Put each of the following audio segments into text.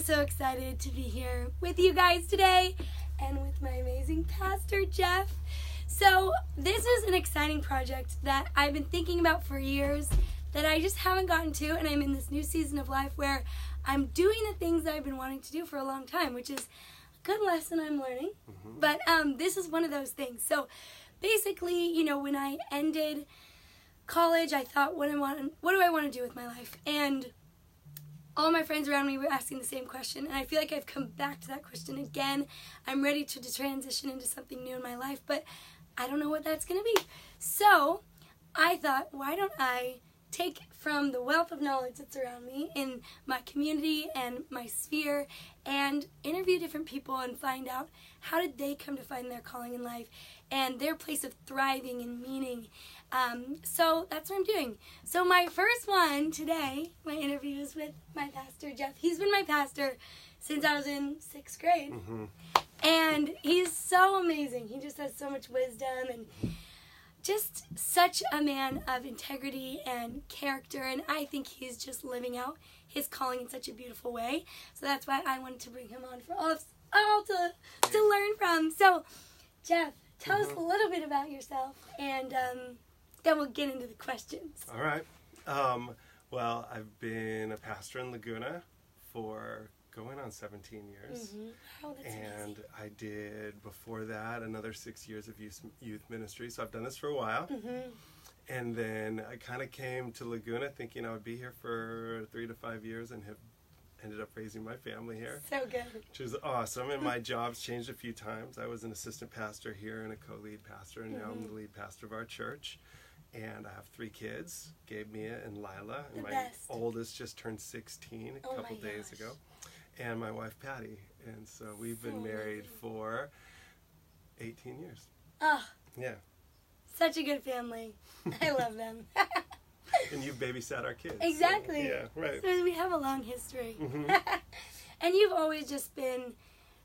so excited to be here with you guys today and with my amazing pastor, Jeff. So this is an exciting project that I've been thinking about for years that I just haven't gotten to, and I'm in this new season of life where I'm doing the things that I've been wanting to do for a long time, which is a good lesson I'm learning. But this is one of those things. So basically, when I ended college, I thought, what do I want to do with my life? And all my friends around me were asking the same question, and I feel like I've come back to that question again. I'm ready to transition into something new in my life, but I don't know what that's going to be. So I thought, why don't I take from the wealth of knowledge that's around me in my community and my sphere and interview different people and find out how did they come to find their calling in life and their place of thriving and meaning. So that's what I'm doing. So my first one today, my interview is with my pastor, Jeff. He's been my pastor since I was in 6th grade. And he's so amazing. He just has so much wisdom and just such a man of integrity and character. And I think he's just living out his calling in such a beautiful way. So that's why I wanted to bring him on for all to learn from. So, Jeff, tell us a little bit about yourself, and then we'll get into the questions. All right. Well, I've been a pastor in Laguna for going on 17 years. Oh, that's and amazing. I did, before that, another 6 years of youth ministry. So I've done this for a while. And then I kind of came to Laguna thinking I would be here for 3 to 5 years and have ended up raising my family here. So good. Which is awesome. And my job's changed a few times. I was an assistant pastor here and a co-lead pastor, and now I'm the lead pastor of our church. And I have 3 kids, Gabe, Mia, and Lila. And my oldest just turned 16 a couple days ago. And my wife, Patty. And so we've been married for 18 years. Oh. Yeah. Such a good family. I love them. And you've babysat our kids. Exactly. So, yeah, right. So we have a long history. And you've always just been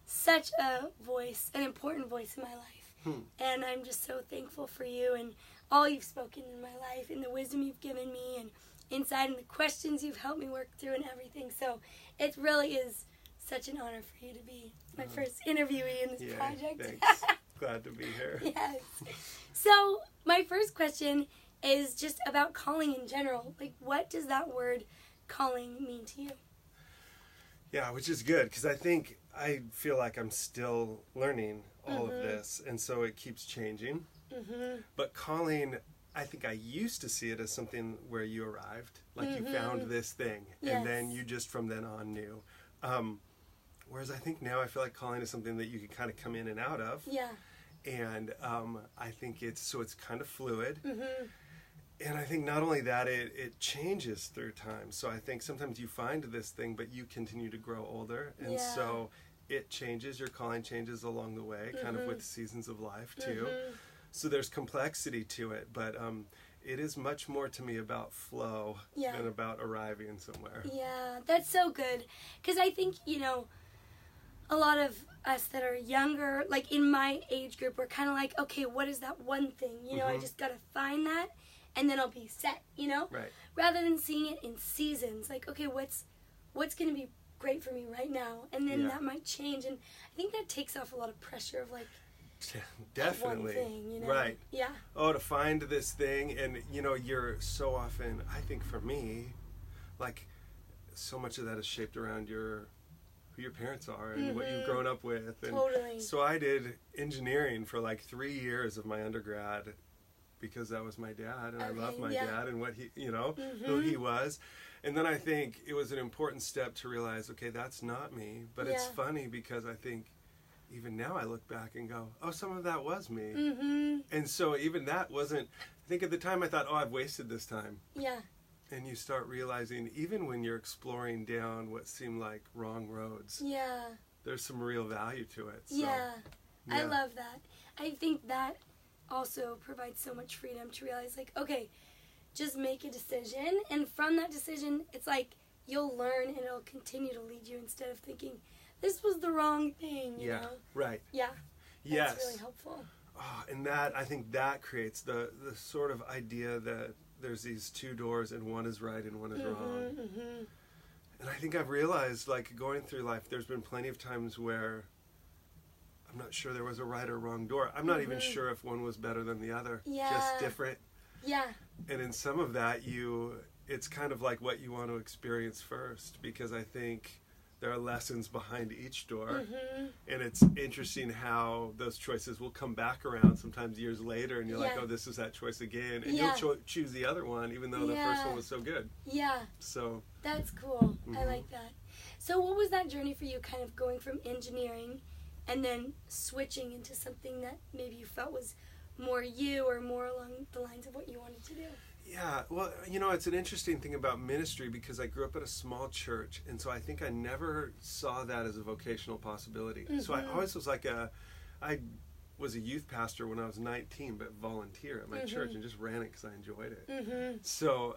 such a voice, an important voice in my life. And I'm just so thankful for you and all you've spoken in my life and the wisdom you've given me and insight and the questions you've helped me work through and everything. So it really is such an honor for you to be my first interviewee in this project. Thanks. Glad to be here. Yes. So my first question is just about calling in general. Like, what does that word calling mean to you? Yeah, which is good, because I feel like I'm still learning all of this, and so it keeps changing. But calling, I think I used to see it as something where you arrived, like you found this thing, and then you just from then on knew. Whereas I think now I feel like calling is something that you can kind of come in and out of. Yeah. And I think it's kind of fluid. And I think not only that, it changes through time. So I think sometimes you find this thing, but you continue to grow older. And so it changes, your calling changes along the way, kind of with seasons of life too. So there's complexity to it, but it is much more to me about flow than about arriving somewhere. Yeah, that's so good. Because I think, a lot of us that are younger, like in my age group, we're kind of like, okay, what is that one thing? I just got to find that, and then I'll be set, Right. Rather than seeing it in seasons, like, okay, what's going to be great for me right now? And then that might change, and I think that takes off a lot of pressure of, like, definitely. One thing, Right. Yeah. Oh, to find this thing, and you're so often, I think for me, like, so much of that is shaped around who your parents are and what you've grown up with. And totally. So I did engineering for like 3 years of my undergrad because that was my dad, and I love my dad and what he, who he was. And then I think it was an important step to realize, okay, that's not me. But it's funny because I think even now I look back and go, oh, some of that was me. And so even that wasn't, I think at the time I thought, oh, I've wasted this time. Yeah. And you start realizing, even when you're exploring down what seem like wrong roads, there's some real value to it. So, I love that. I think that also provides so much freedom to realize, like, okay, just make a decision, and from that decision, it's like you'll learn and it'll continue to lead you instead of thinking, this was the wrong thing, you know? Right. Yeah. Yes. That's really helpful. Oh, and that, I think that creates the sort of idea that there's these 2 doors and one is right and one is wrong. And I think I've realized, like, going through life, there's been plenty of times where I'm not sure there was a right or wrong door. I'm not even sure if one was better than the other. Yeah. Just different. Yeah. And in some of that, it's kind of like what you want to experience first, because I think there are lessons behind each door. And it's interesting how those choices will come back around sometimes years later, and you're like, oh, this is that choice again. And you'll choose the other one, even though the first one was so good. Yeah. So that's cool. I like that. So what was that journey for you, kind of going from engineering and then switching into something that maybe you felt was more you, or more along the lines of what you wanted to do? Yeah, well, it's an interesting thing about ministry, because I grew up at a small church, and so I think I never saw that as a vocational possibility. So I always was like I was a youth pastor when I was 19, but volunteer at my church and just ran it because I enjoyed it. So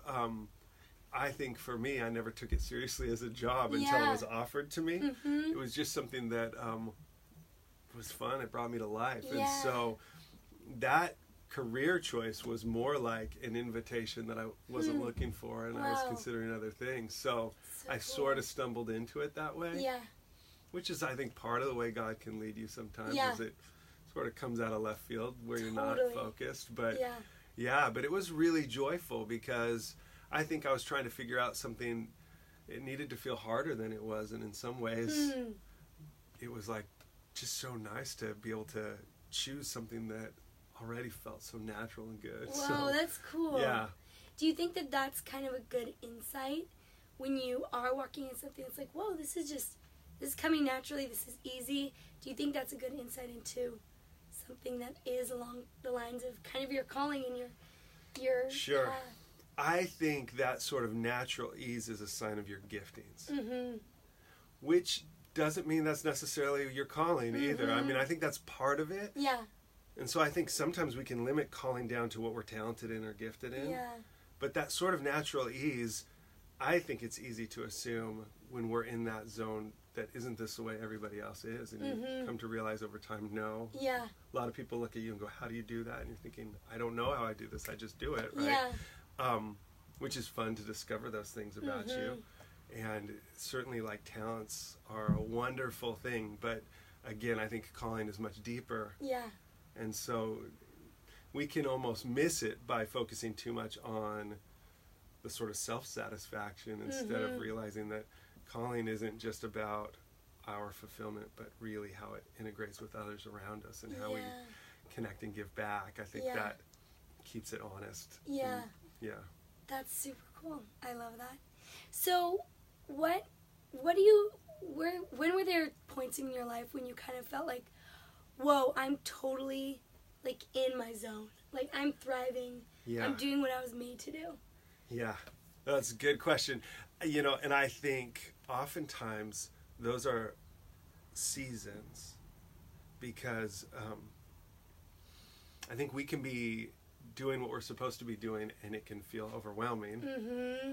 I think for me, I never took it seriously as a job until it was offered to me. It was just something that was fun. It brought me to life. And so that career choice was more like an invitation that I wasn't looking for, and I was considering other things. So I sort of stumbled into it that way. Yeah. Which is, I think, part of the way God can lead you sometimes, is it sort of comes out of left field where you're not focused. But but it was really joyful, because I think I was trying to figure out something. It needed to feel harder than it was, and in some ways it was like just so nice to be able to choose something that already felt so natural and good. Wow, that's cool. Yeah. Do you think that that's kind of a good insight when you are walking in something that's like, whoa, this is coming naturally, this is easy? Do you think that's a good insight into something that is along the lines of kind of your calling and your Sure. I think that sort of natural ease is a sign of your giftings, which doesn't mean that's necessarily your calling either. I mean, I think that's part of it. Yeah. And so I think sometimes we can limit calling down to what we're talented in or gifted in. Yeah. But that sort of natural ease, I think it's easy to assume when we're in that zone that isn't this the way everybody else is. And you come to realize over time, no. Yeah. A lot of people look at you and go, how do you do that? And you're thinking, I don't know how I do this. I just do it, right? Yeah. Which is fun to discover those things about you. And certainly, like, talents are a wonderful thing. But again, I think calling is much deeper. Yeah. And so we can almost miss it by focusing too much on the sort of self-satisfaction instead of realizing that calling isn't just about our fulfillment, but really how it integrates with others around us and how we connect and give back. I think that keeps it honest. Yeah. And, that's super cool. I love that. So when were there points in your life when you kind of felt like, whoa, I'm totally, like, in my zone. Like, I'm thriving. Yeah. I'm doing what I was made to do. Yeah, that's a good question. And I think oftentimes those are seasons, because I think we can be doing what we're supposed to be doing and it can feel overwhelming,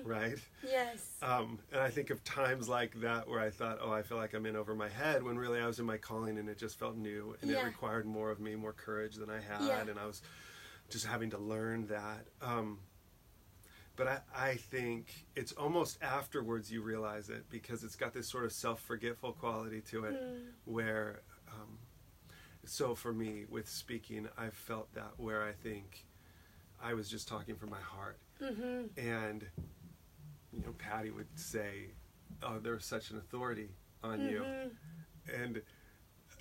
right? Yes. And I think of times like that where I thought, oh, I feel like I'm in over my head, when really I was in my calling and it just felt new, and it required more of me, more courage than I had, and I was just having to learn that. But I think it's almost afterwards you realize it, because it's got this sort of self-forgetful quality to it, where, so for me with speaking, I've felt that, where I think I was just talking from my heart. And, Patty would say, oh, there's such an authority on you. And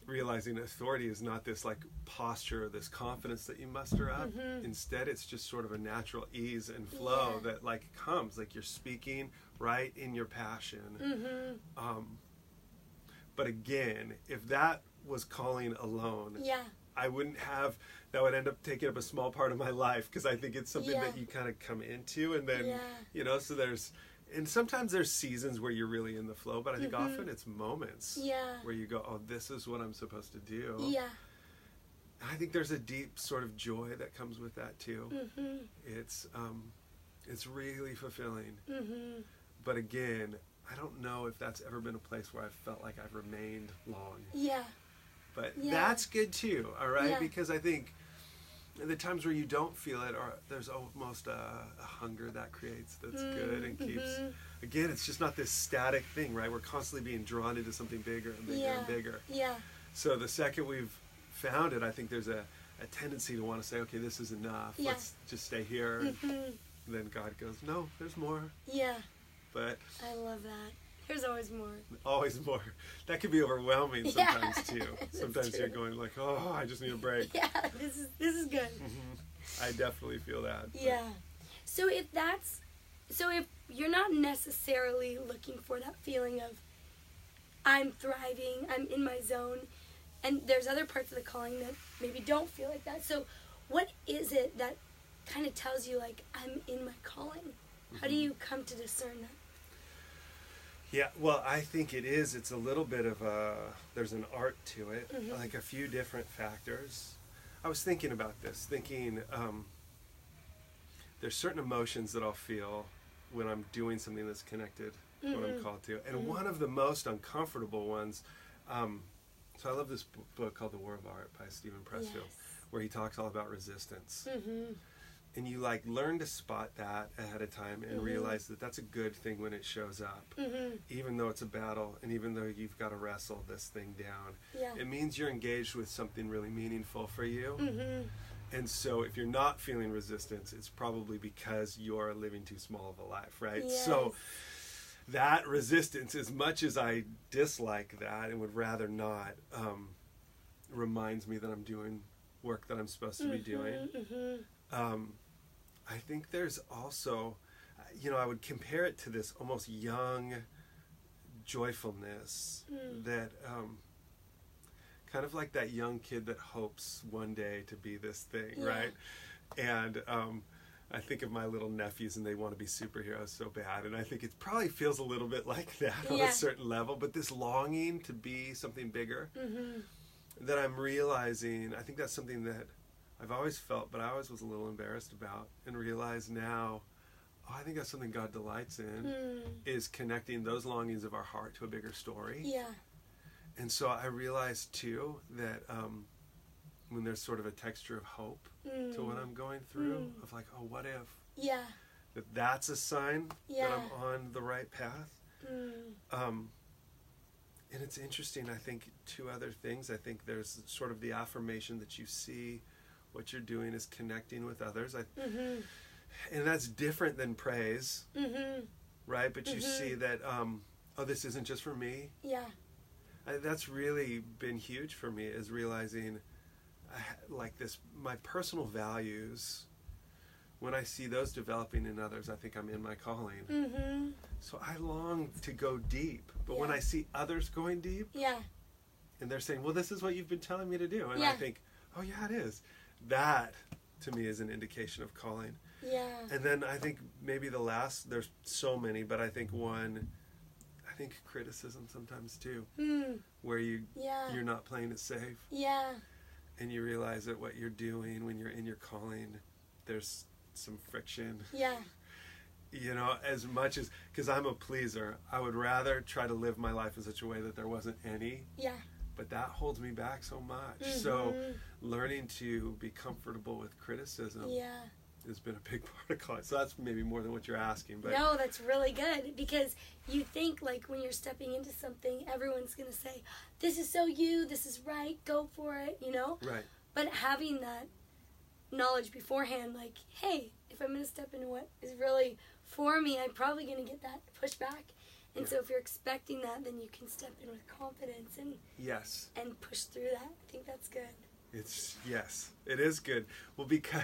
realizing authority is not this, like, posture or this confidence that you muster up. Instead, it's just sort of a natural ease and flow that, like, comes, like you're speaking right in your passion. But again, if that was calling alone, I wouldn't have, that would end up taking up a small part of my life, because I think it's something that you kind of come into, and then, so and sometimes there's seasons where you're really in the flow, but I think often it's moments where you go, oh, this is what I'm supposed to do. Yeah. I think there's a deep sort of joy that comes with that too. It's really fulfilling. But again, I don't know if that's ever been a place where I've felt like I've remained long. Yeah. But that's good too, all right? Because I think And the times where you don't feel it, or there's almost a hunger that creates that's good and keeps. Again, it's just not this static thing, right? We're constantly being drawn into something bigger and bigger and bigger. Yeah. So the second we've found it, I think there's a tendency to want to say, okay, this is enough. Yeah. Let's just stay here. And then God goes, no, there's more. Yeah. But I love that. There's always more. Always more. That can be overwhelming sometimes too. Sometimes you're true. going like, oh, I just need a break. Yeah, this is good. I definitely feel that. Yeah. So if you're not necessarily looking for that feeling of I'm thriving, I'm in my zone, and there's other parts of the calling that maybe don't feel like that. So what is it that kind of tells you like I'm in my calling? How do you come to discern that? Yeah, well, I think it's a little bit of there's an art to it, like a few different factors. I was thinking about this, there's certain emotions that I'll feel when I'm doing something that's connected to what I'm called to. And one of the most uncomfortable ones, so I love this book called The War of Art by Stephen Pressfield, where he talks all about resistance. And you like learn to spot that ahead of time and realize that that's a good thing when it shows up, even though it's a battle and even though you've got to wrestle this thing down. It means you're engaged with something really meaningful for you. And so if you're not feeling resistance, it's probably because you're living too small of a life, right? Yes. So that resistance, as much as I dislike that and would rather not, reminds me that I'm doing work that I'm supposed to be doing. I think there's also, I would compare it to this almost young joyfulness that, kind of like that young kid that hopes one day to be this thing, right? And I think of my little nephews and they want to be superheroes so bad. And I think it probably feels a little bit like that on a certain level, but this longing to be something bigger that I'm realizing, I think that's something that I've always felt, but I always was a little embarrassed about, and realize now, I think that's something God delights in, is connecting those longings of our heart to a bigger story. Yeah. And so I realized too that when there's sort of a texture of hope to what I'm going through, of like, oh, what if? Yeah. That's a sign that I'm on the right path. And it's interesting, I think, two other things. I think there's sort of the affirmation that you see what you're doing is connecting with others. And that's different than praise, right? But you see that, oh, this isn't just for me. Yeah. That's really been huge for me, is realizing like this, my personal values, when I see those developing in others, I think I'm in my calling. So I long to go deep, but when I see others going deep, and they're saying, well, this is what you've been telling me to do, and I think, oh yeah, it is. That to me is an indication of calling. And then I think maybe the last, there's so many, but I think criticism sometimes too, where you're not playing it safe, and you realize that what you're doing when you're in your calling, there's some friction. As much as, because I'm a pleaser, I would rather try to live my life in such a way that there wasn't any. But that holds me back so much. So learning to be comfortable with criticism has been a big part of calling. So that's maybe more than what you're asking. But no, that's really good, because you think like when you're stepping into something, everyone's going to say, this is so you, this is right, go for it, Right. But having that knowledge beforehand, like, hey, if I'm going to step into what is really for me, I'm probably going to get that pushback. And so if you're expecting that, then you can step in with confidence and push through that. I think that's good. It is good. Well, because,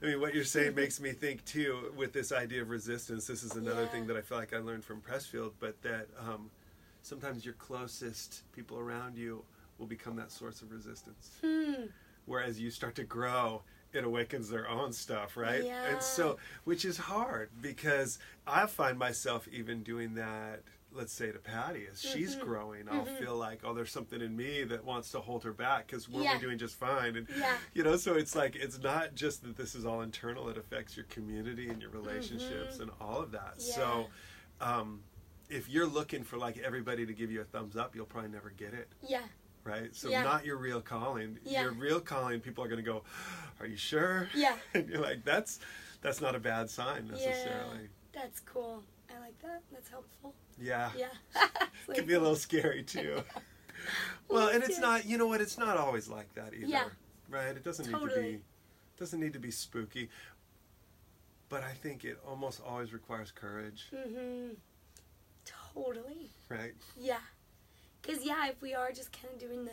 what you're saying makes me think too, with this idea of resistance, this is another thing that I feel like I learned from Pressfield, but that sometimes your closest people around you will become that source of resistance. Whereas you start to grow, it awakens their own stuff, right? And so, which is hard, because I find myself even doing that, let's say to Patty, as she's growing, I'll feel like, oh, there's something in me that wants to hold her back, because we're doing just fine. And, so it's like, it's not just that this is all internal, it affects your community and your relationships and all of that. So if you're looking for like everybody to give you a thumbs up, you'll probably never get it. right? So Yeah. not your real calling. Yeah. Your real calling, people are going to go, "Are you sure?" Yeah. And you're like, that's not a bad sign necessarily. That's cool. I like that. That's helpful. Yeah. Yeah. It can be a little scary too. Well, and it's not, you know what, it's not always like that either. Yeah. Right? It doesn't need to be spooky. But I think it almost always requires courage. Mm-hmm. Totally. Right? Yeah. Because, if we are just kind of doing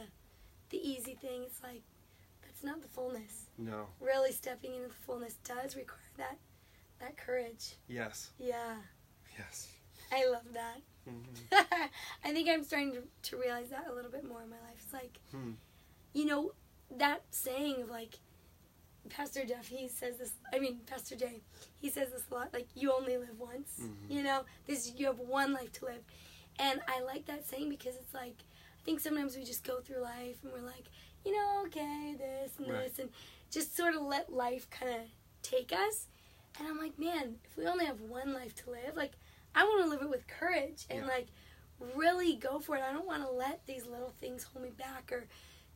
the easy thing, it's like, that's not the fullness. No. Really stepping into the fullness does require that courage. Yes. Yeah. Yes. I love that. Mm-hmm. I think I'm starting to realize that a little bit more in my life. It's like, that saying of like, Pastor Jeff, Pastor Jay, he says this a lot, like, you only live once, you have one life to live. And I like that saying because it's like, I think sometimes we just go through life and we're like, okay, this and this, and just sort of let life kind of take us. And I'm like, man, if we only have one life to live, like, I want to live it with courage and like really go for it. I don't want to let these little things hold me back or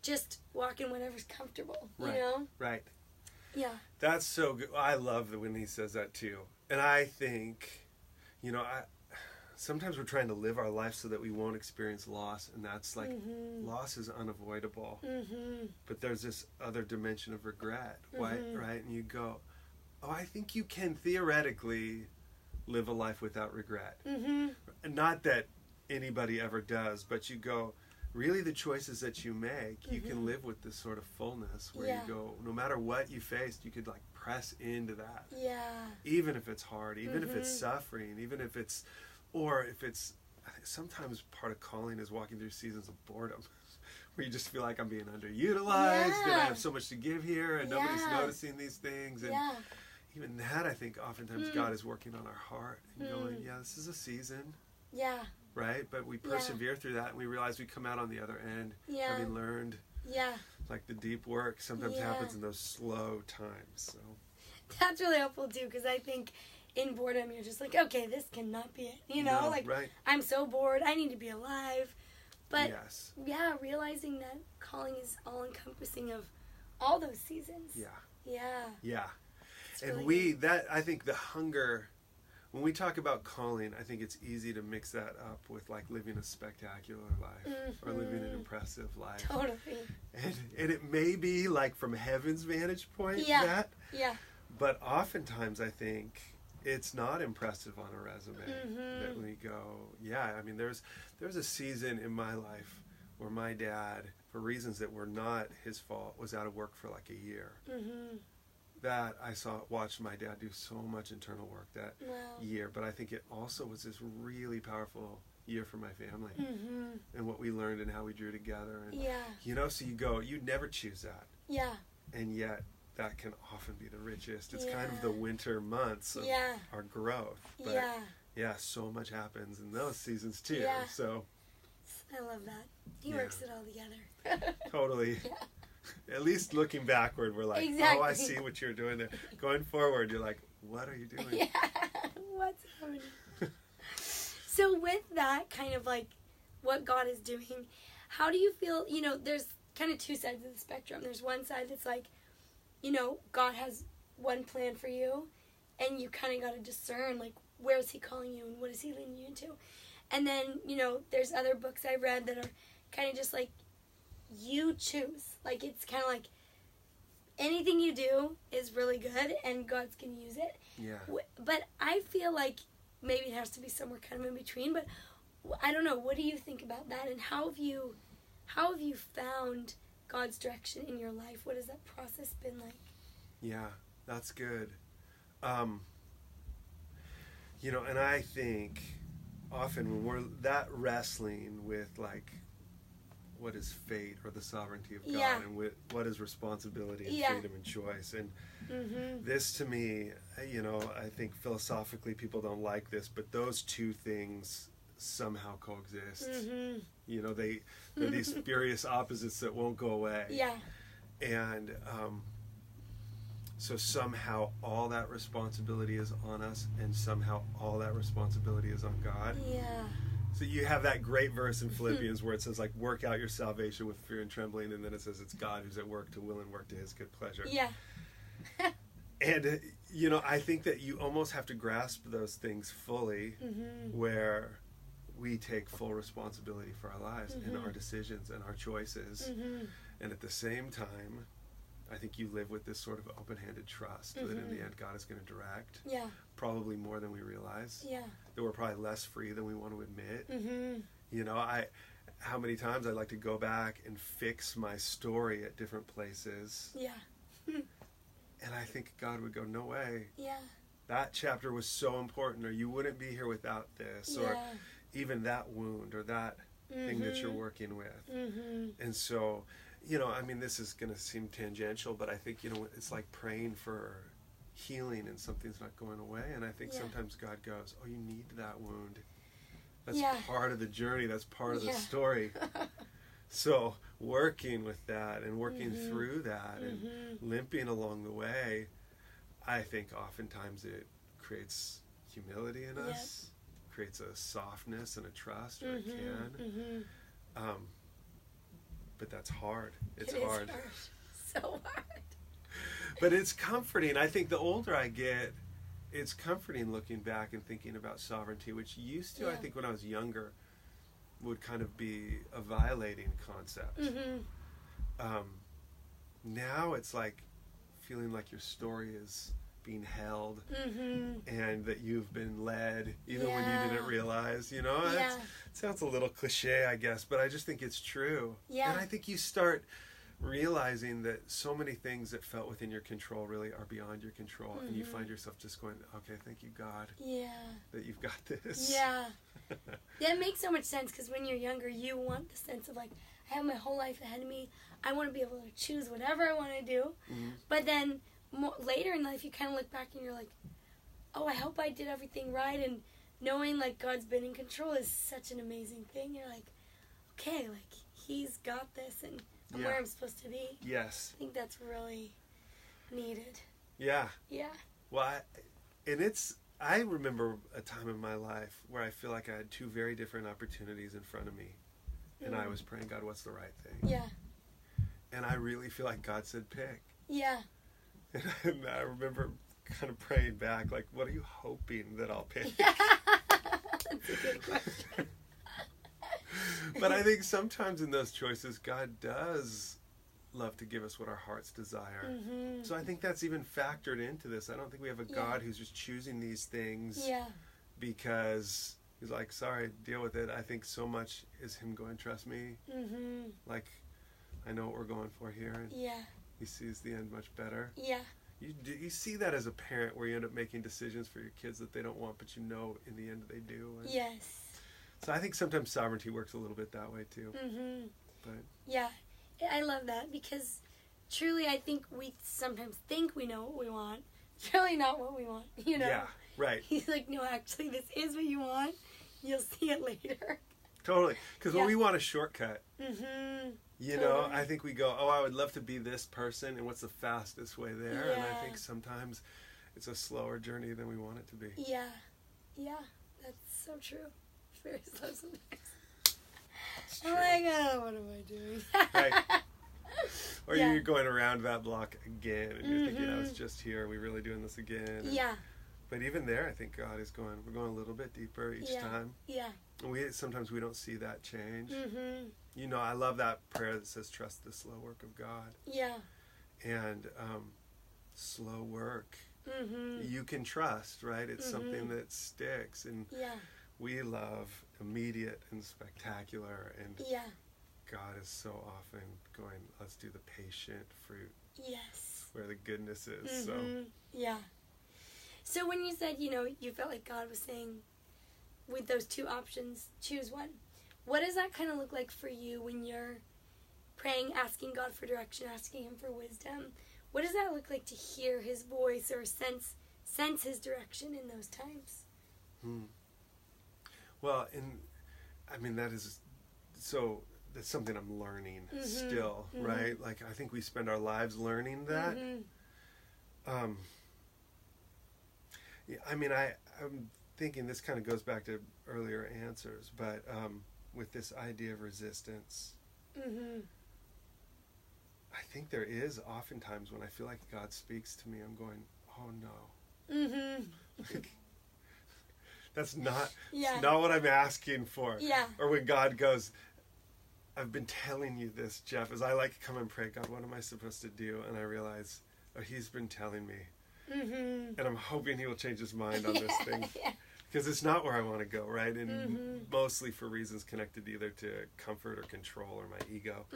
just walk in whatever's comfortable, you know? Right. Yeah. That's so good. I love when he says that too. And I think, sometimes we're trying to live our life so that we won't experience loss. And that's like, loss is unavoidable. Mm-hmm. But there's this other dimension of regret, right? And you go, I think you can theoretically live a life without regret. Mm-hmm. Not that anybody ever does, but you go, really the choices that you make, you can live with this sort of fullness where you go, no matter what you faced, you could like press into that. Yeah. Even if it's hard, even if it's suffering, even if it's, or if it's, sometimes part of calling is walking through seasons of boredom where you just feel like I'm being underutilized and I have so much to give here and nobody's noticing these things. And even that, I think oftentimes God is working on our heart and going, this is a season. Yeah. Right? But we persevere through that and we realize we come out on the other end having learned. Yeah. Like the deep work sometimes happens in those slow times. So that's really helpful too, because I think in boredom you're just like, okay, this cannot be it. I'm so bored. I need to be alive. But realizing that calling is all encompassing of all those seasons. Yeah. Yeah. Yeah. And I think the hunger, when we talk about calling, I think it's easy to mix that up with like living a spectacular life or living an impressive life. Totally. And it may be like from heaven's vantage point but oftentimes I think it's not impressive on a resume that we go, there's a season in my life where my dad, for reasons that were not his fault, was out of work for like a year. That I watched my dad do so much internal work that year. But I think it also was this really powerful year for my family and what we learned and how we drew together. And, so you go, you never choose that. Yeah. And yet that can often be the richest. It's kind of the winter months of our growth. But so much happens in those seasons too. Yeah. So I love that. He works it all together. Totally. At least looking backward, we're like, oh, I see what you're doing there. Going forward, you're like, what are you doing? Yeah, what's happening? So with that kind of like what God is doing, how do you feel, there's kind of two sides of the spectrum. There's one side that's like, God has one plan for you, and you kind of got to discern, like, where is he calling you and what is he leading you into? And then, there's other books I read that are kind of just like, you choose. Like, it's kind of like anything you do is really good and God's going to use it. Yeah. But I feel like maybe it has to be somewhere kind of in between. But I don't know. What do you think about that? And how have you found God's direction in your life? What has that process been like? Yeah, that's good. And I think often when we're that wrestling with like, what is fate or the sovereignty of God and what is responsibility and freedom and choice. And this to me, I think philosophically people don't like this, but those two things somehow coexist. They're these furious opposites that won't go away. Yeah. And so somehow all that responsibility is on us and somehow all that responsibility is on God. Yeah. So you have that great verse in Philippians where it says, like, work out your salvation with fear and trembling, and then it says it's God who's at work to will and work to his good pleasure. Yeah. And, you know, I think that you almost have to grasp those things fully, where we take full responsibility for our lives and our decisions and our choices. And at the same time, I think you live with this sort of open-handed trust that in the end God is going to direct. Yeah. Probably more than we realize. Yeah. That we're probably less free than we want to admit. You know, how many times I like to go back and fix my story at different places. Yeah. And I think God would go, no way. Yeah. That chapter was so important, or you wouldn't be here without this, or even that wound, or that thing that you're working with. And so, you know, I mean, this is going to seem tangential, but I think, you know, it's like praying for healing and something's not going away. And I think sometimes God goes, oh, you need that wound. That's part of the journey. That's part of the story. So working with that and working through that and limping along the way, I think oftentimes it creates humility in us, creates a softness and a trust, or it can. But that's hard. It's hard. So hard. But it's comforting. I think the older I get, it's comforting looking back and thinking about sovereignty, which used to, I think when I was younger, would kind of be a violating concept. Now it's like feeling like your story is being held and that you've been led even when you didn't realize, you know. It sounds a little cliche, I guess, but I just think it's true. And I think you start realizing that so many things that felt within your control really are beyond your control, and you find yourself just going, okay, thank you, God, that you've got this. It makes so much sense, because when you're younger, you want the sense of, like, I have my whole life ahead of me. I want to be able to choose whatever I want to do. But then later in life, you kind of look back and you're like, oh, I hope I did everything right. And knowing, like, God's been in control is such an amazing thing. You're like, okay, like, he's got this, and I'm where I'm supposed to be. I think that's really needed. Well, I remember a time in my life where I feel like I had two very different opportunities in front of me. And I was praying, God, what's the right thing? And I really feel like God said, pick. And I remember kind of praying back, like, what are you hoping that I'll pick? That's a good question. But I think sometimes in those choices, God does love to give us what our hearts desire. So I think that's even factored into this. I don't think we have a God who's just choosing these things because he's like, sorry, deal with it. I think so much is him going, trust me. Like, I know what we're going for here. And he sees the end much better. You see that as a parent, where you end up making decisions for your kids that they don't want, but you know in the end they do. And so I think sometimes sovereignty works a little bit that way too. But I love that, because truly I think we sometimes think we know what we want. It's really not what we want, you know? He's like, no, actually, this is what you want. You'll see it later. Totally. Because when we want a shortcut, you know, I think we go, oh, I would love to be this person, and what's the fastest way there? And I think sometimes it's a slower journey than we want it to be. That's so true. It's very slow sometimes. I'm like, oh, what am I doing? Or you're going around that block again, and you're thinking, I was just here, are we really doing this again? And, but even there, I think God is going, we're going a little bit deeper each time. And sometimes we don't see that change. You know, I love that prayer that says, trust the slow work of God. And slow work, you can trust, right? It's something that sticks. And we love immediate and spectacular. And God is so often going, let's do the patient fruit. Where the goodness is. So when you said, you know, you felt like God was saying, with those two options, choose one. What does that kind of look like for you when you're praying, asking God for direction, asking him for wisdom? What does that look like to hear his voice or sense his direction in those times? Well, I mean, that's something I'm learning still, right? Like, I think we spend our lives learning that. I mean, I'm thinking, this kind of goes back to earlier answers, but with this idea of resistance, I think there is oftentimes when I feel like God speaks to me, I'm going, oh no. Like, that's not, it's not what I'm asking for. Yeah. Or when God goes, I've been telling you this, Jeff, as I like to come and pray, God, what am I supposed to do? And I realize, oh, he's been telling me. And I'm hoping he will change his mind on this thing. Because it's not where I want to go, right? And mostly for reasons connected either to comfort or control or my ego.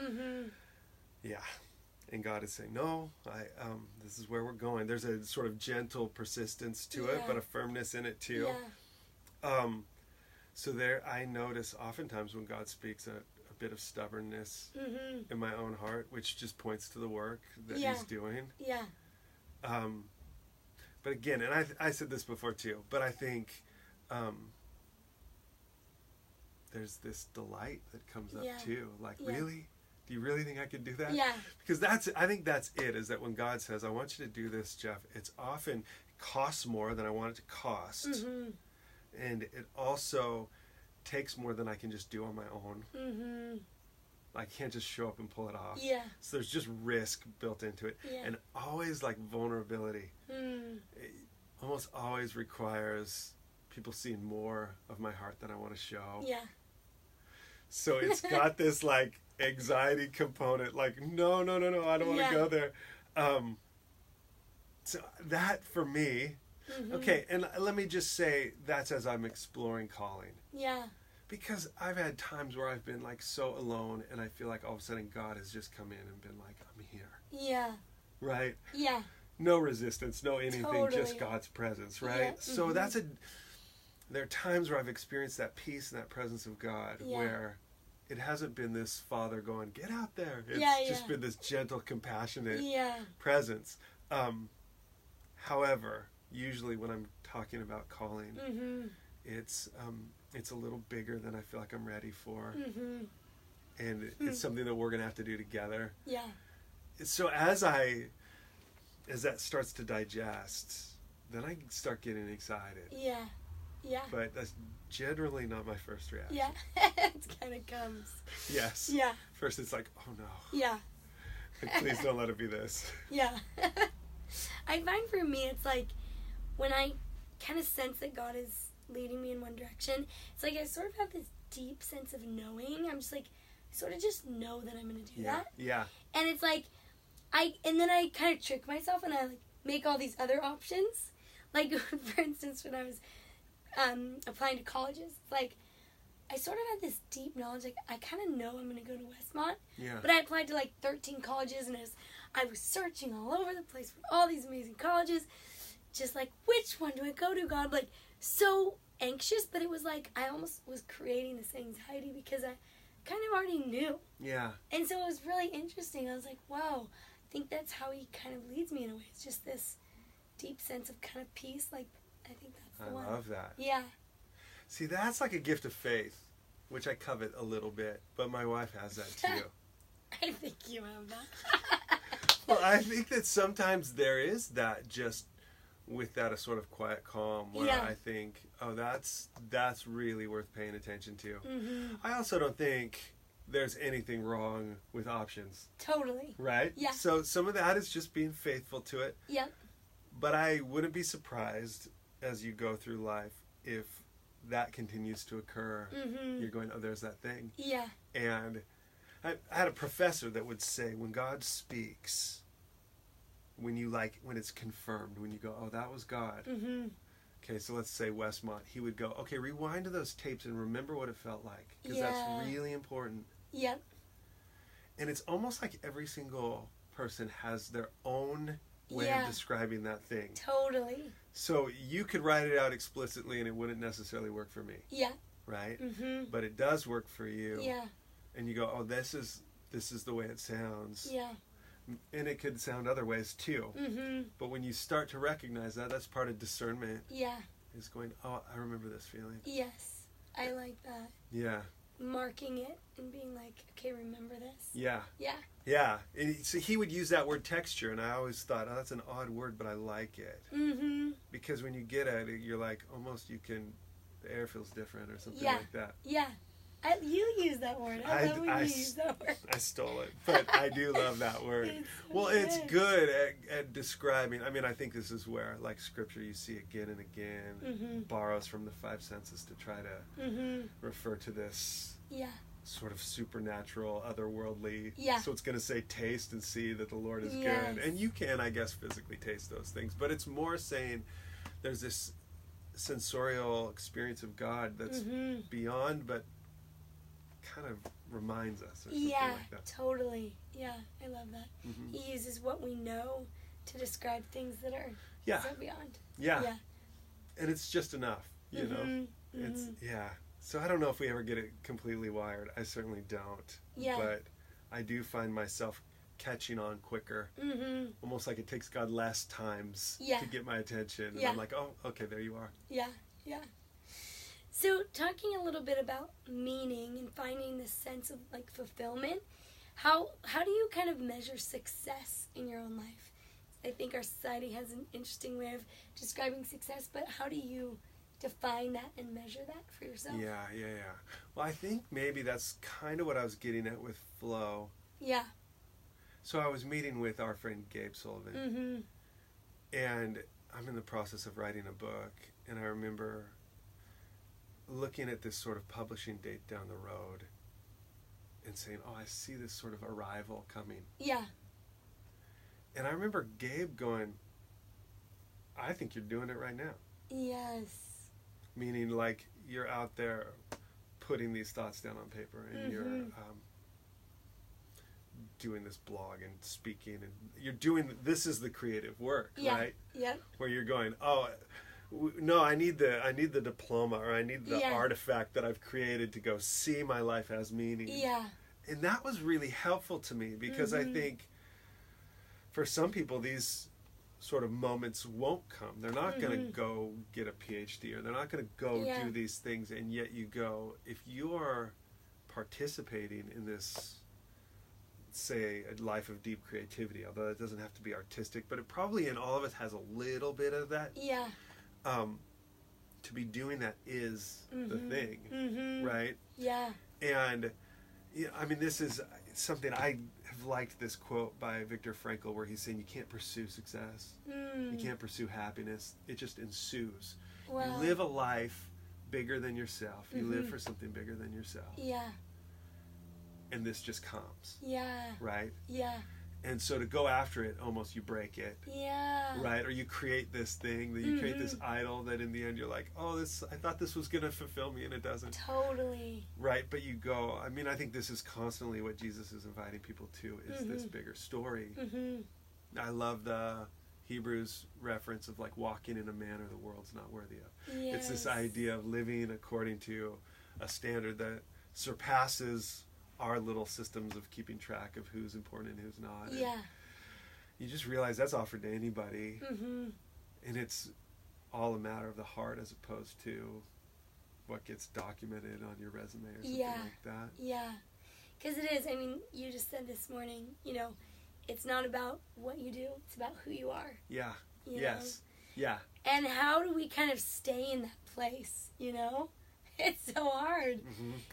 Yeah. And God is saying, no, this is where we're going. There's a sort of gentle persistence to it, but a firmness in it too. So there, I notice oftentimes when God speaks a bit of stubbornness in my own heart, which just points to the work that he's doing. But again, and I said this before too, but I think there's this delight that comes up too. Like, really? Do you really think I could do that? Because I think that's it, is that when God says, I want you to do this, Jeff, it's often, it costs more than I want it to cost. And it also takes more than I can just do on my own. I can't just show up and pull it off. So there's just risk built into it. And always like vulnerability. It almost always requires people seeing more of my heart than I want to show. So it's got this like anxiety component, like, no, I don't want to go there. So that for me, okay, and let me just say that's as I'm exploring calling. Because I've had times where I've been like so alone and I feel like all of a sudden God has just come in and been like, I'm here. Right? No resistance, no anything, just God's presence, right? So there are times where I've experienced that peace and that presence of God where it hasn't been this Father going, get out there. It's just been this gentle, compassionate presence. However, usually when I'm talking about calling, it's a little bigger than I feel like I'm ready for. And it's something that we're going to have to do together. So as that starts to digest, then I start getting excited. But that's generally not my first reaction. It kind of comes. Yes. First it's like, oh no. Like, please don't let it be this. I find for me it's like when I kind of sense that God is leading me in one direction, it's like I sort of have this deep sense of knowing. I'm just like, I sort of just know that I'm going to do that. And it's like, and then I kind of trick myself and I like make all these other options. Like, for instance, when I was applying to colleges, like, I sort of had this deep knowledge, like, I kind of know I'm going to go to Westmont. But I applied to like 13 colleges and I was searching all over the place for all these amazing colleges. Just like, which one do I go to, God? Like, so anxious, but it was like I almost was creating this anxiety because I kind of already knew. And so it was really interesting. I was like, wow, I think that's how he kind of leads me in a way. It's just this deep sense of kind of peace. Like, I think that's the one. I love that. See, that's like a gift of faith, which I covet a little bit, but my wife has that too. I think you have that. Well, I think that sometimes there is that just with that a sort of quiet calm where I think, oh, that's really worth paying attention to. I also don't think there's anything wrong with options. Totally. Right? So some of that is just being faithful to it. But I wouldn't be surprised as you go through life if that continues to occur. You're going, oh, there's that thing. And I had a professor that would say, when God speaks, when it's confirmed, when you go, oh, that was God. Okay, so let's say Westmont. He would go, okay, rewind to those tapes and remember what it felt like. Because that's really important. And it's almost like every single person has their own way of describing that thing. Totally. So you could write it out explicitly and it wouldn't necessarily work for me. Right? But it does work for you. And you go, oh, this is the way it sounds. And it could sound other ways too. But when you start to recognize that, that's part of discernment. Is going, oh, I remember this feeling. I like that. marking it and being like, okay, remember this. Yeah. Yeah. Yeah. And so he would use that word texture, and I always thought, oh, that's an odd word, but I like it. Mm-hmm. Because when you get at it, you're like, almost you can, the air feels different or something Yeah. like that. Yeah. You use that word. I love when you use that word. I stole it, but I do love that word. It's good at describing. I mean, I think this is where, like Scripture, you see again and again, borrows from the five senses to try to refer to this sort of supernatural, otherworldly. Yeah. So it's going to say, taste and see that the Lord is good. And you can, I guess, physically taste those things, but it's more saying there's this sensorial experience of God that's beyond, but kind of reminds us or something like that. Totally. Yeah, I love that. He uses what we know to describe things that are so beyond. Yeah. And it's just enough, you know. It's so I don't know if we ever get it completely wired. I certainly don't. Yeah. But I do find myself catching on quicker. Almost like it takes God less times to get my attention. And I'm like, oh, okay, there you are. Yeah. So talking a little bit about meaning and finding this sense of like fulfillment, how do you kind of measure success in your own life? I think our society has an interesting way of describing success, but how do you define that and measure that for yourself? Yeah. Well, I think maybe that's kind of what I was getting at with flow. Yeah. So I was meeting with our friend Gabe Sullivan, and I'm in the process of writing a book, and I remember looking at this sort of publishing date down the road and saying, oh, I see this sort of arrival coming. Yeah. And I remember Gabe going, I think you're doing it right now. Yes. Meaning, like, you're out there putting these thoughts down on paper, and you're doing this blog and speaking, and you're doing, this is the creative work, right? Yeah. Where you're going, oh, no, I need the diploma, or I need the artifact that I've created to go see my life has meaning. Yeah. And that was really helpful to me, because I think for some people these sort of moments won't come. They're not going to go get a PhD, or they're not going to go do these things, and yet you go, if you're participating in this, say, a life of deep creativity, although it doesn't have to be artistic, but it probably in all of us has a little bit of that. Yeah. To be doing that is the thing, right? Yeah. And I mean, this is something I have liked, this quote by Viktor Frankl, where he's saying you can't pursue success, you can't pursue happiness, it just ensues. Wow. You live a life bigger than yourself, you live for something bigger than yourself. Yeah. And this just comes. Yeah. Right? Yeah. And so to go after it, almost you break it. Yeah. Right? Or you create this thing, that you create this idol that in the end you're like, oh, I thought this was going to fulfill me, and it doesn't. Totally. Right? But you go, I mean, I think this is constantly what Jesus is inviting people to, is this bigger story. I love the Hebrews reference of like walking in a manner the world's not worthy of. Yes. It's this idea of living according to a standard that surpasses our little systems of keeping track of who's important and who's not. And you just realize that's offered to anybody. And it's all a matter of the heart, as opposed to what gets documented on your resume or something like that. Yeah. Because it is, I mean, you just said this morning, you know, it's not about what you do, it's about who you are. Yeah. You know? Yeah. And how do we kind of stay in that place, you know? It's so hard.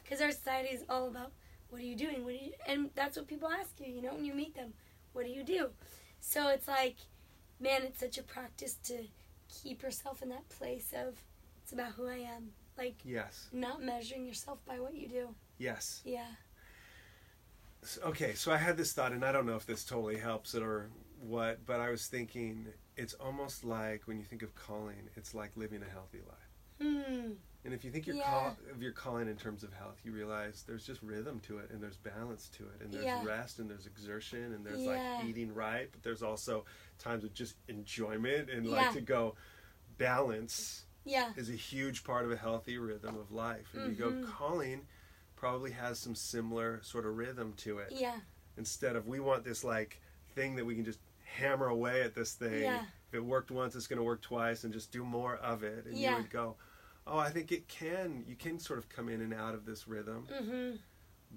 Because our society is all about, what are you doing? And that's what people ask you, you know, when you meet them. What do you do? So it's like, man, it's such a practice to keep yourself in that place of, it's about who I am. Like, not measuring yourself by what you do. Yes. Yeah. Okay, so I had this thought, and I don't know if this totally helps it or what, but I was thinking, it's almost like when you think of calling, it's like living a healthy life. And if you think of your calling in terms of health, you realize there's just rhythm to it, and there's balance to it, and there's rest, and there's exertion, and there's like eating right, but there's also times of just enjoyment, and like to go, balance is a huge part of a healthy rhythm of life. And you go, calling probably has some similar sort of rhythm to it. Yeah. Instead of, we want this like thing that we can just hammer away at this thing. Yeah. If it worked once, it's going to work twice, and just do more of it. And you would go, I think you can sort of come in and out of this rhythm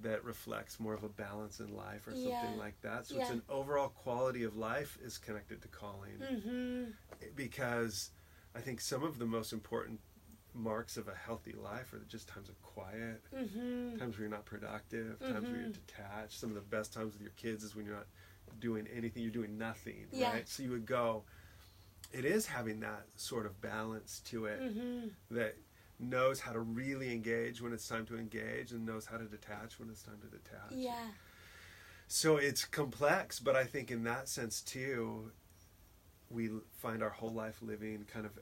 that reflects more of a balance in life or something like that. So it's an overall quality of life is connected to calling. Because I think some of the most important marks of a healthy life are just times of quiet, times where you're not productive, times where you're detached. Some of the best times with your kids is when you're not doing anything, you're doing nothing, right? So you would go, it is having that sort of balance to it that knows how to really engage when it's time to engage and knows how to detach when it's time to detach. Yeah. So it's complex, but I think in that sense too, we find our whole life living kind of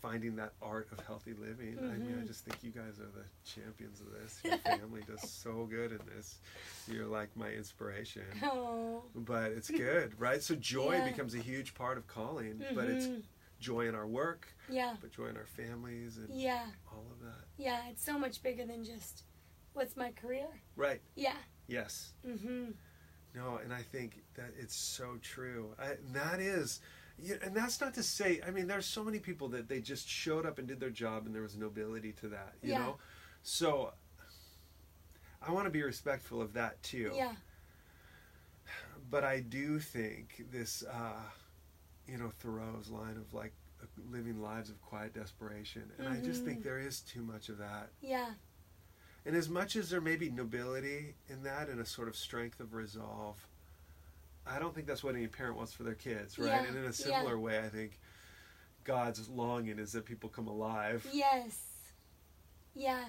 finding that art of healthy living. I mean, I just think you guys are the champions of this. Your family does so good in this. You're like my inspiration. Oh. But it's good, right? So joy becomes a huge part of calling, but it's joy in our work, but joy in our families and all of that. Yeah, it's so much bigger than just what's my career. Right. Yeah. Yes. No, and I think that it's so true. And that's not to say, I mean, there's so many people that they just showed up and did their job and there was nobility to that, you know? So I want to be respectful of that too. Yeah. But I do think this, Thoreau's line of like living lives of quiet desperation. And I just think there is too much of that. Yeah. And as much as there may be nobility in that and a sort of strength of resolve, I don't think that's what any parent wants for their kids, right? Yeah. And in a similar way, I think God's longing is that people come alive. Yes. Yeah.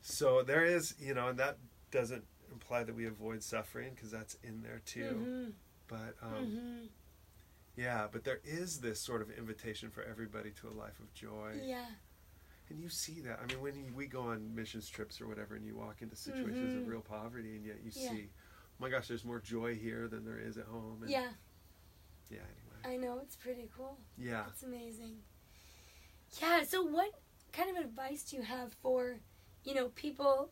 So there is, and that doesn't imply that we avoid suffering because that's in there too. But but there is this sort of invitation for everybody to a life of joy. Yeah. And you see that. I mean, when we go on missions trips or whatever and you walk into situations of real poverty and yet you see, oh my gosh, there's more joy here than there is at home. And yeah, anyway. I know, it's pretty cool. Yeah. It's amazing. Yeah, so what kind of advice do you have for, people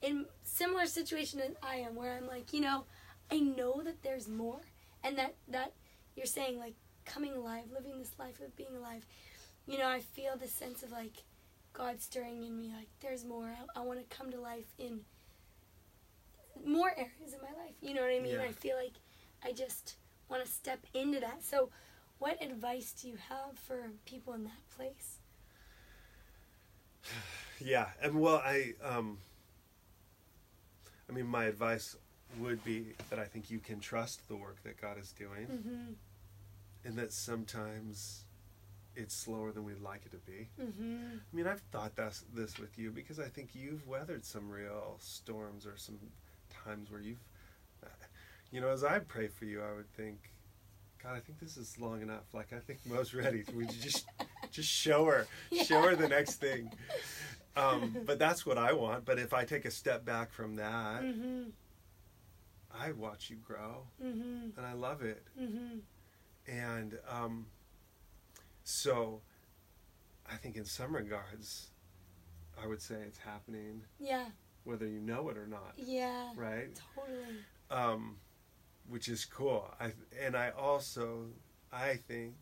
in similar situation as I am, where I'm like, I know that there's more, and that you're saying, like, coming alive, living this life of being alive, I feel this sense of, like, God stirring in me, like, there's more. I want to come to life in more areas of my life. You know what I mean? Yeah. I feel like I just want to step into that. So what advice do you have for people in that place? Yeah. And well, I mean, my advice would be that I think you can trust the work that God is doing and that sometimes it's slower than we'd like it to be. I mean, I've thought this with you because I think you've weathered some real storms or some times where you've, as I pray for you, I would think, God, I think this is long enough. Like, I think Mo's ready. We just show her the next thing. But that's what I want. But if I take a step back from that, I watch you grow, and I love it. And so I think in some regards, I would say it's happening. Yeah. Whether you know it or not. Yeah. Right? Totally. Which is cool. I think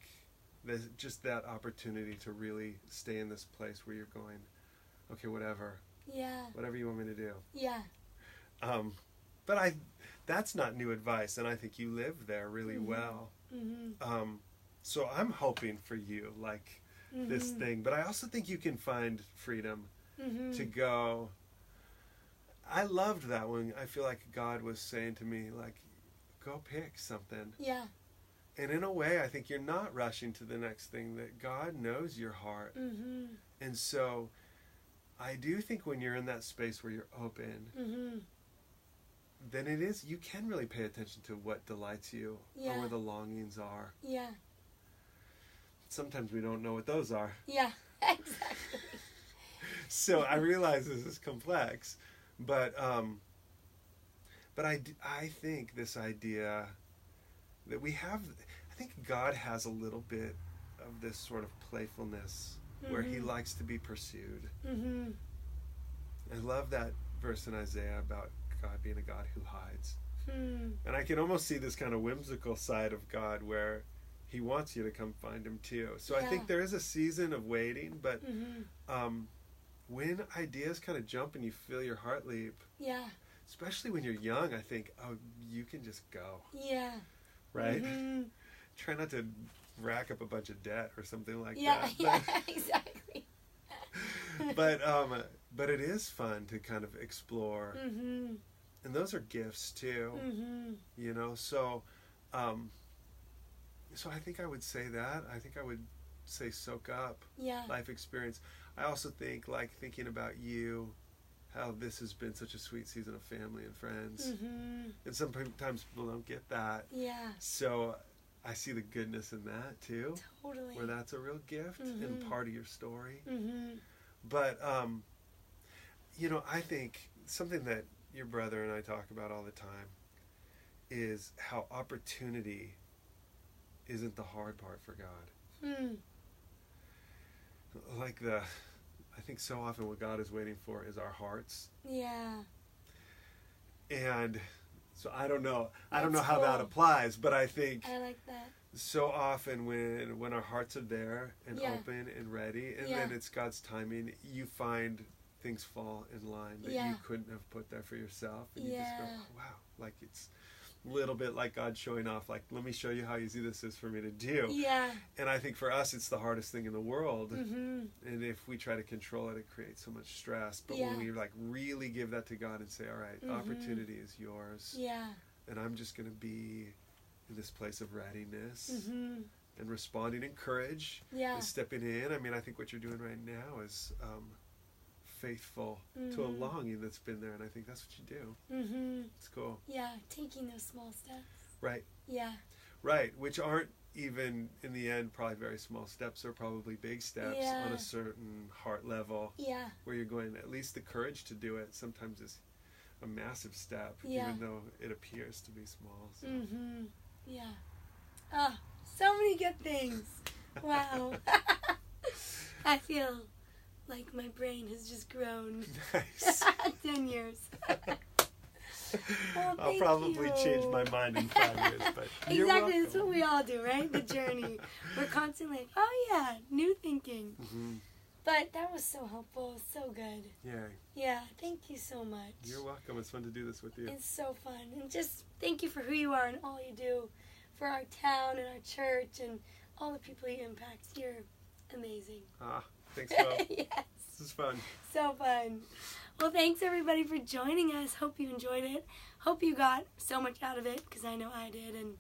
there's just that opportunity to really stay in this place where you're going, okay, whatever. Yeah. Whatever you want me to do. Yeah. But that's not new advice, and I think you live there really well. So I'm hoping for you, like, this thing. But I also think you can find freedom to go. I loved that when I feel like God was saying to me, like, go pick something. Yeah. And in a way, I think you're not rushing to the next thing, that God knows your heart. And so I do think when you're in that space where you're open, then you can really pay attention to what delights you or where the longings are. Yeah. Sometimes we don't know what those are. Yeah, exactly. So I realize this is complex, but I think this idea that we have, I think God has a little bit of this sort of playfulness where he likes to be pursued. I love that verse in Isaiah about God being a God who hides. And I can almost see this kind of whimsical side of God where he wants you to come find him too. So I Yeah. think there is a season of waiting, but Mm-hmm. when ideas kind of jump and you feel your heart leap, Yeah. especially when you're young, I think, oh, you can just go, Yeah. right? Mm-hmm. Try not to rack up a bunch of debt or something like Yeah. that. Yeah. Exactly. But it is fun to kind of explore, Mm-hmm. and those are gifts too, Mm-hmm. you know. So I think I would say that. I think I would say soak up Yeah. life experience. I also think, like, thinking about you, how this has been such a sweet season of family and friends, Mm-hmm. and sometimes people don't get that. Yeah. So I see the goodness in that too, Totally. where that's a real gift and Mhm. part of your story. Mm-hmm. But you know, I think something that your brother and I talk about all the time is how opportunity isn't the hard part for God. Hmm. Like I think so often what God is waiting for is our hearts. Yeah. And so I don't know That's how that cool. applies, but I think I like that. so often when our hearts are there and Yeah. open and ready, and Yeah. then it's God's timing, you find things fall in line that Yeah. you couldn't have put there for yourself, and you just go, Yeah. oh, wow, like it's a little bit like God showing off, like, let me show you how easy this is for me to do. Yeah. And I think for us it's the hardest thing in the world, Mm-hmm. and if we try to control it, it creates so much stress. But Yeah. when we like really give that to God and say, all right, Mhm. opportunity is yours, Yeah. and I'm just going to be in this place of readiness Mm-hmm. and responding in courage Yeah. and stepping in. I mean, I think what you're doing right now is faithful to a Mhm. longing that's been there, and I think that's what you do. Mm-hmm. It's cool. Yeah. Taking those small steps. Right. Yeah. Right, which aren't even, in the end, probably very small steps. They're probably big steps Yeah. on a certain heart level, Yeah. where you're going, at least the courage to do it sometimes is a massive step, Yeah. even though it appears to be small. So. Mm-hmm. Yeah. Ah, so many good things. Wow. I feel like my brain has just grown Nice. 10 years. I'll thank probably you. change my mind in 5 years, but you're Exactly, that's welcome. what we all do, right? The journey. We're constantly like, oh yeah, new thinking. Mhm. But that was so helpful, so good. Yeah, Yeah, thank you so much. you're welcome. It's fun to do this with you. It's so fun. And just thank you for who you are and all you do for our town and our church and all the people you impact. You're amazing. Thanks, Will. Yes, This is fun. so fun. Well, thanks everybody for joining us. Hope you enjoyed it. Hope you got so much out of it, because I know I did. And